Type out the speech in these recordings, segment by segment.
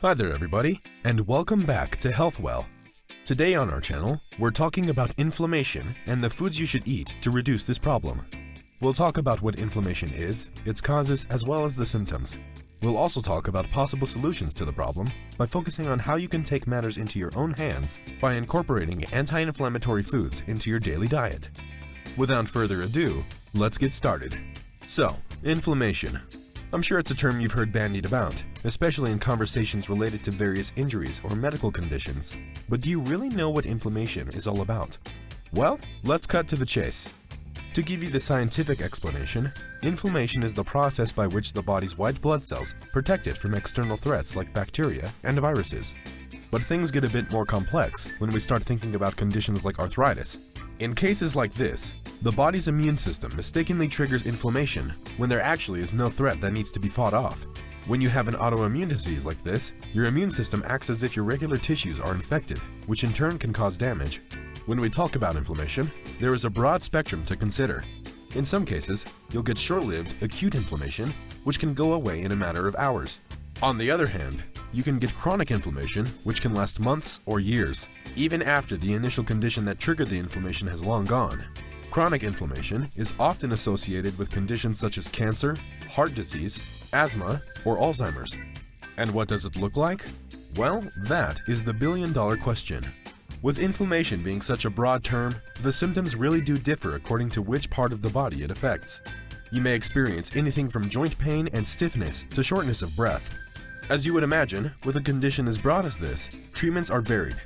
Hi there everybody, and welcome back to Healthwell. Today on our channel, we're talking about inflammation and the foods you should eat to reduce this problem. We'll talk about what inflammation is, its causes, as well as the symptoms. We'll also talk about possible solutions to the problem by focusing on how you can take matters into your own hands by incorporating anti-inflammatory foods into your daily diet. Without further ado, let's get started. So, inflammation. I'm sure it's a term you've heard bandied about, especially in conversations related to various injuries or medical conditions. But do you really know what inflammation is all about? Well, let's cut to the chase. To give you the scientific explanation, inflammation is the process by which the body's white blood cells protect it from external threats like bacteria and viruses. But things get a bit more complex when we start thinking about conditions like arthritis. In cases like this, the body's immune system mistakenly triggers inflammation when there actually is no threat that needs to be fought off. When you have an autoimmune disease like this, your immune system acts as if your regular tissues are infected, which in turn can cause damage. When we talk about inflammation, there is a broad spectrum to consider. In some cases, you'll get short-lived acute inflammation, which can go away in a matter of hours. On the other hand, you can get chronic inflammation, which can last months or years, even after the initial condition that triggered the inflammation has long gone. Chronic inflammation is often associated with conditions such as cancer, heart disease, asthma, or Alzheimer's. And what does it look like? Well, that is the billion-dollar question. With inflammation being such a broad term, the symptoms really do differ according to which part of the body it affects. You may experience anything from joint pain and stiffness to shortness of breath. As you would imagine, with a condition as broad as this, treatments are varied.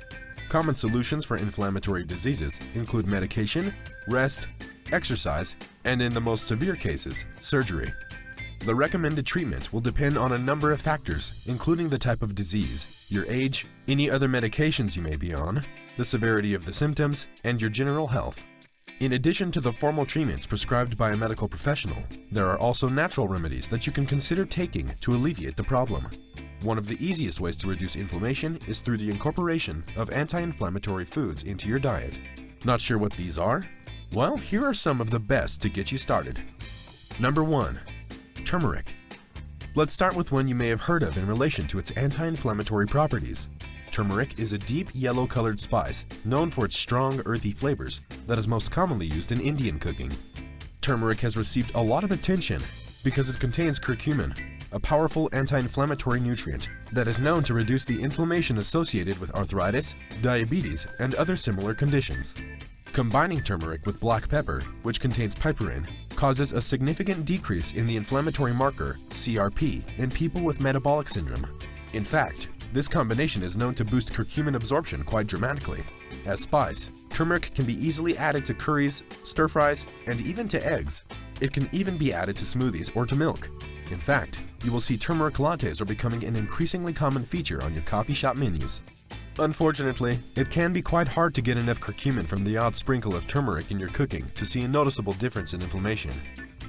Common solutions for inflammatory diseases include medication, rest, exercise, and in the most severe cases, surgery. The recommended treatment will depend on a number of factors, including the type of disease, your age, any other medications you may be on, the severity of the symptoms, and your general health. In addition to the formal treatments prescribed by a medical professional, there are also natural remedies that you can consider taking to alleviate the problem. One of the easiest ways to reduce inflammation is through the incorporation of anti-inflammatory foods into your diet. Not sure what these are? Well, here are some of the best to get you started. Number 1. Turmeric. Let's start with one you may have heard of in relation to its anti-inflammatory properties. Turmeric is a deep yellow-colored spice known for its strong, earthy flavors that is most commonly used in Indian cooking. Turmeric has received a lot of attention because it contains curcumin, a powerful anti-inflammatory nutrient that is known to reduce the inflammation associated with arthritis, diabetes, and other similar conditions. Combining turmeric with black pepper, which contains piperine, causes a significant decrease in the inflammatory marker CRP in people with metabolic syndrome. In fact, this combination is known to boost curcumin absorption quite dramatically. As spice, turmeric can be easily added to curries, stir-fries, and even to eggs. It can even be added to smoothies or to milk. In fact, you will see turmeric lattes are becoming an increasingly common feature on your coffee shop menus. Unfortunately, it can be quite hard to get enough curcumin from the odd sprinkle of turmeric in your cooking to see a noticeable difference in inflammation.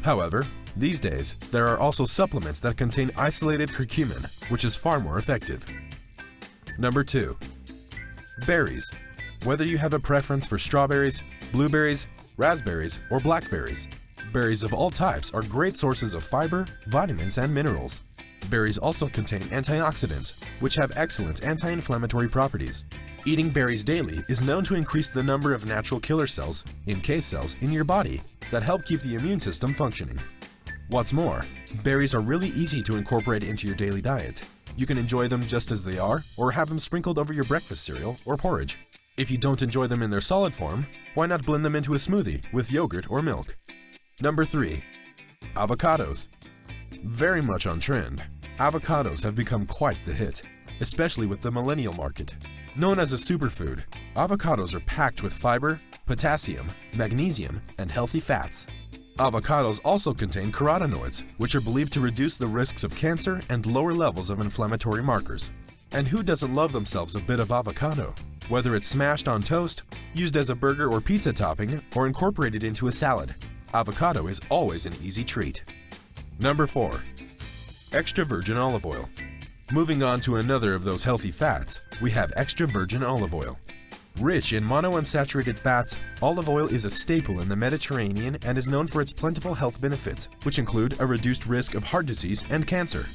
However, these days, there are also supplements that contain isolated curcumin, which is far more effective. Number 2. Berries. Whether you have a preference for strawberries, blueberries, raspberries, or blackberries, berries of all types are great sources of fiber, vitamins, and minerals. Berries also contain antioxidants, which have excellent anti-inflammatory properties. Eating berries daily is known to increase the number of natural killer cells, NK cells, in your body that help keep the immune system functioning. What's more, berries are really easy to incorporate into your daily diet. You can enjoy them just as they are, or have them sprinkled over your breakfast cereal or porridge. If you don't enjoy them in their solid form, why not blend them into a smoothie with yogurt or milk? Number 3. Avocados. Very much on trend, avocados have become quite the hit, especially with the millennial market. Known as a superfood, avocados are packed with fiber, potassium, magnesium, and healthy fats. Avocados also contain carotenoids, which are believed to reduce the risks of cancer and lower levels of inflammatory markers. And who doesn't love themselves a bit of avocado? Whether it's smashed on toast, used as a burger or pizza topping, or incorporated into a salad, avocado is always an easy treat. Number 4. Extra virgin olive oil. Moving on to another of those healthy fats, we have extra virgin olive oil. Rich in monounsaturated fats, olive oil is a staple in the Mediterranean and is known for its plentiful health benefits, which include a reduced risk of heart disease and cancer.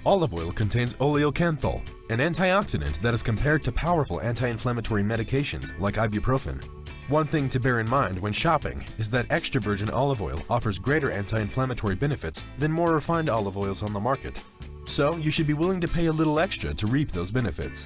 Olive oil contains oleocanthal, an antioxidant that is compared to powerful anti-inflammatory medications like ibuprofen. One thing to bear in mind when shopping is that extra virgin olive oil offers greater anti-inflammatory benefits than more refined olive oils on the market. So you should be willing to pay a little extra to reap those benefits.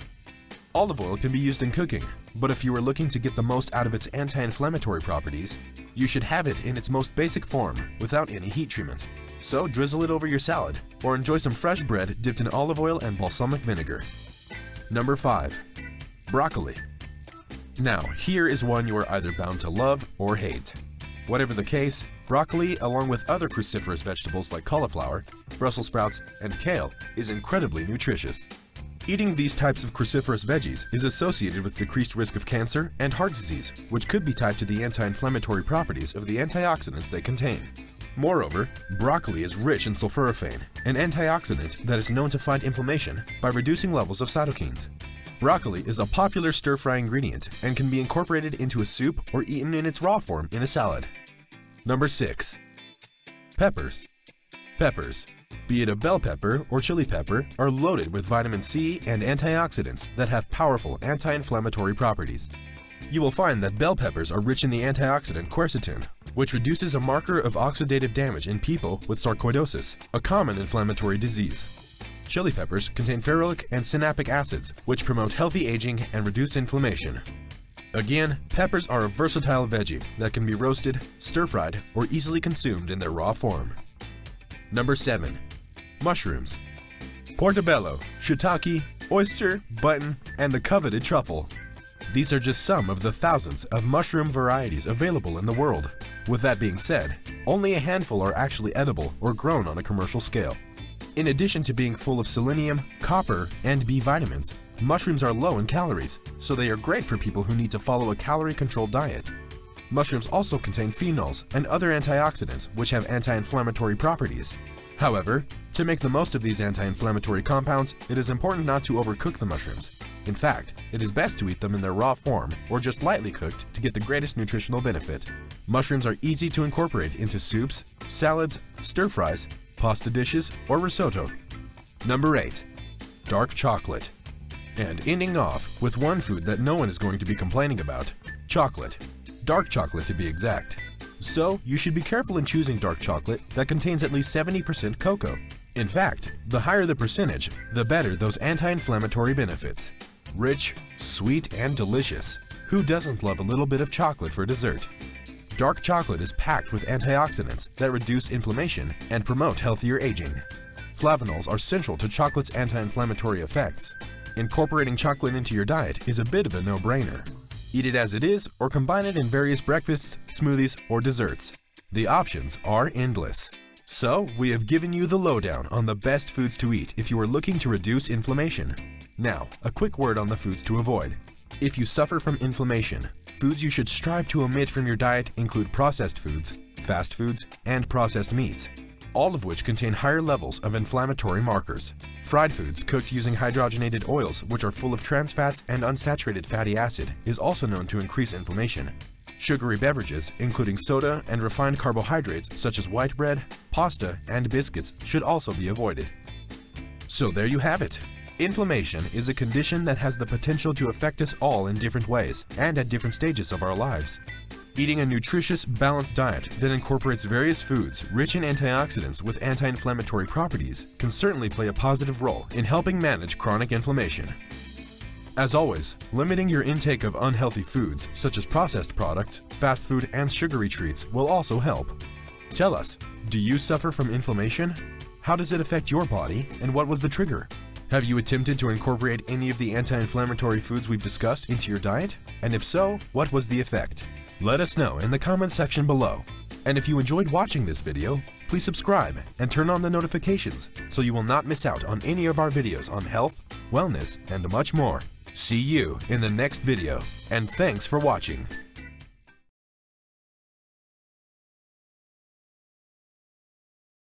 Olive oil can be used in cooking, but if you are looking to get the most out of its anti-inflammatory properties, you should have it in its most basic form without any heat treatment. So drizzle it over your salad, or enjoy some fresh bread dipped in olive oil and balsamic vinegar. Number 5. Broccoli. Now, here is one you are either bound to love or hate. Whatever the case, broccoli, along with other cruciferous vegetables like cauliflower, Brussels sprouts, and kale, is incredibly nutritious. Eating these types of cruciferous veggies is associated with decreased risk of cancer and heart disease, which could be tied to the anti-inflammatory properties of the antioxidants they contain. Moreover, broccoli is rich in sulforaphane, an antioxidant that is known to fight inflammation by reducing levels of cytokines. Broccoli is a popular stir-fry ingredient and can be incorporated into a soup or eaten in its raw form in a salad. Number 6. Peppers. Peppers, be it a bell pepper or chili pepper, are loaded with vitamin C and antioxidants that have powerful anti-inflammatory properties. You will find that bell peppers are rich in the antioxidant quercetin, which reduces a marker of oxidative damage in people with sarcoidosis, a common inflammatory disease. Chili peppers contain ferulic and synapic acids, which promote healthy aging and reduce inflammation. Again, peppers are a versatile veggie that can be roasted, stir-fried, or easily consumed in their raw form. Number 7. Mushrooms. Portobello, shiitake, oyster, button, and the coveted truffle. These are just some of the thousands of mushroom varieties available in the world. With that being said, only a handful are actually edible or grown on a commercial scale. In addition to being full of selenium, copper, and B vitamins, mushrooms are low in calories, so they are great for people who need to follow a calorie-controlled diet. Mushrooms also contain phenols and other antioxidants which have anti-inflammatory properties. However, to make the most of these anti-inflammatory compounds, it is important not to overcook the mushrooms. In fact, it is best to eat them in their raw form or just lightly cooked to get the greatest nutritional benefit. Mushrooms are easy to incorporate into soups, salads, stir-fries, pasta dishes, or risotto. Number 8. Dark chocolate. And ending off with one food that no one is going to be complaining about: chocolate. Dark chocolate to be exact. So, you should be careful in choosing dark chocolate that contains at least 70% cocoa. In fact, the higher the percentage, the better those anti-inflammatory benefits. Rich, sweet, and delicious. Who doesn't love a little bit of chocolate for dessert? Dark chocolate is packed with antioxidants that reduce inflammation and promote healthier aging. Flavonols are central to chocolate's anti-inflammatory effects. Incorporating chocolate into your diet is a bit of a no-brainer. Eat it as it is or combine it in various breakfasts, smoothies, or desserts. The options are endless. So, we have given you the lowdown on the best foods to eat if you are looking to reduce inflammation. Now, a quick word on the foods to avoid. If you suffer from inflammation, foods you should strive to omit from your diet include processed foods, fast foods, and processed meats, all of which contain higher levels of inflammatory markers. Fried foods cooked using hydrogenated oils, which are full of trans fats and unsaturated fatty acid, is also known to increase inflammation. Sugary beverages, including soda and refined carbohydrates such as white bread, pasta, and biscuits, should also be avoided. So there you have it. Inflammation is a condition that has the potential to affect us all in different ways and at different stages of our lives. Eating a nutritious, balanced diet that incorporates various foods rich in antioxidants with anti-inflammatory properties can certainly play a positive role in helping manage chronic inflammation. As always, limiting your intake of unhealthy foods such as processed products, fast food, and sugary treats will also help. Tell us, do you suffer from inflammation? How does it affect your body, and what was the trigger? Have you attempted to incorporate any of the anti-inflammatory foods we've discussed into your diet? And if so, what was the effect? Let us know in the comments section below. And if you enjoyed watching this video, please subscribe and turn on the notifications so you will not miss out on any of our videos on health, wellness, and much more. See you in the next video, and thanks for watching.